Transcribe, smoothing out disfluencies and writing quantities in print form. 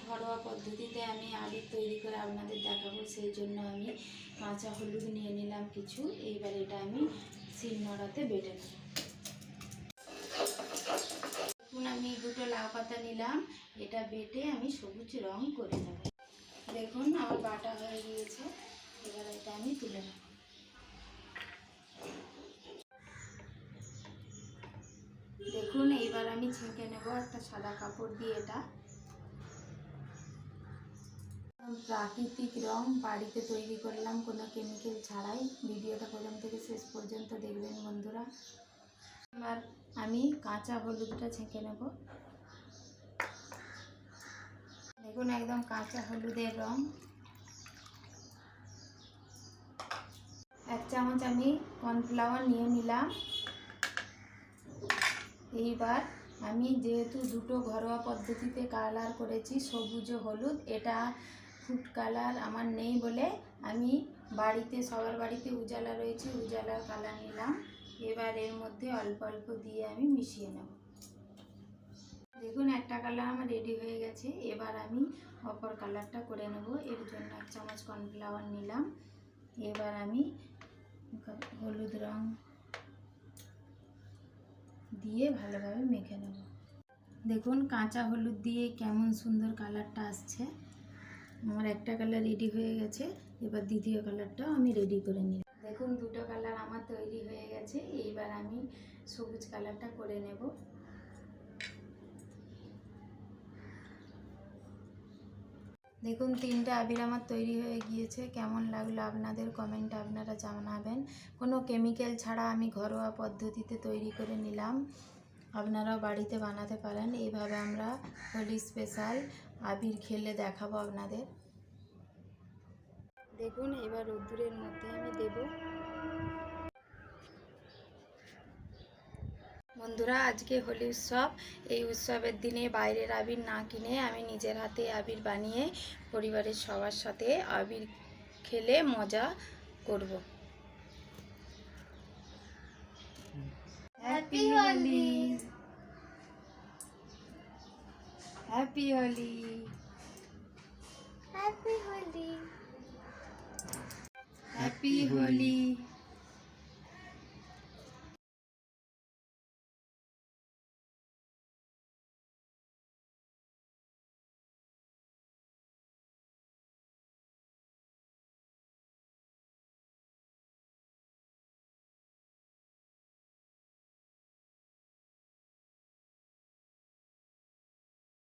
ঘরোয়া পদ্ধতিতে আমি আবির তৈরি করে আপনাদের দেখাবো, সেই জন্য আমি কাঁচা হলুদ নিয়ে নিলাম কিছু। এইবার এটা আমি শিলনোড়াতে বেটে নেব। এখন আমি দুটো লাউ পাতা নিলাম, এটা বেটে আমি সবুজ রং করে নেব। দেখুন আমার বাটা হয়ে গিয়েছে, এবার এটা আমি তুলে নেব। দেখুন এইবার আমি ছেঁকে নেব একটা সাদা কাপড় দিয়ে। এটা প্রাকৃতিক রং বাড়িতে তৈরি করলাম, কোনো কেমিক্যাল ছাড়াই। ভিডিওটা প্রথম থেকে শেষ পর্যন্ত দেখবেন বন্ধুরা। এবার আমি কাঁচা হলুদটা ছেঁকে নেব। দেখুন একদম কাঁচা হলুদের রং। 1 চামচ আমি কর্নফ্লাওয়ার নিয়ে নিলাম। এইবার আমি যেহেতু দুটো ঘরোয়া পদ্ধতিতে কালার করেছি, সবুজ ও হলুদ, এটা ফুড কালার আমার নেই বলে আমি বাড়িতে, সবার বাড়িতে উজালা রয়েছে, উজালার কালার নিলাম। এবার এর মধ্যে অল্প অল্প দিয়ে আমি মিশিয়ে নেব। দেখুন একটা কালার আমার রেডি হয়ে গেছে। এবার আমি অপর কালারটা করে নেব। এর জন্য 1 চামচ কর্নফ্লাওয়ার নিলাম। এবার আমি হলুদ রং দিয়ে ভালোভাবে মেখে নেব। দেখুন কাঁচা হলুদ দিয়ে কেমন সুন্দর কালারটা আসছে। আমার একটা কালার রেডি হয়ে গেছে, এবার দ্বিতীয় কালারটাও আমি রেডি করে নিলাম। দেখুন দুটো কালার আমার তৈরি হয়ে গেছে। এইবার আমি সবুজ কালারটা করে নেব। দেখুন 3টে আবির আমার তৈরি হয়ে গিয়েছে। কেমন লাগলো আপনাদের কমেন্টে আপনারা জানাবেন। কোনো কেমিক্যাল ছাড়া আমি ঘরোয়া পদ্ধতিতে তৈরি করে নিলাম, আপনারাও বাড়িতে বানাতে পারেন। এইভাবে আমরা হোলি স্পেশাল আবির খেলে দেখাবো আপনাদের। দেখুন এবার রোদ্দুরের মধ্যে আমি দেব। বন্ধুরা আজকে হোলি উৎসব, এই উৎসবের দিনে বাইরের আবির না কিনে আমি নিজের হাতে আবির বানিয়ে পরিবারের সবার সাথে আবির খেলে মজা করব। Happy Holi, happy Holi, happy Holi, happy Holi.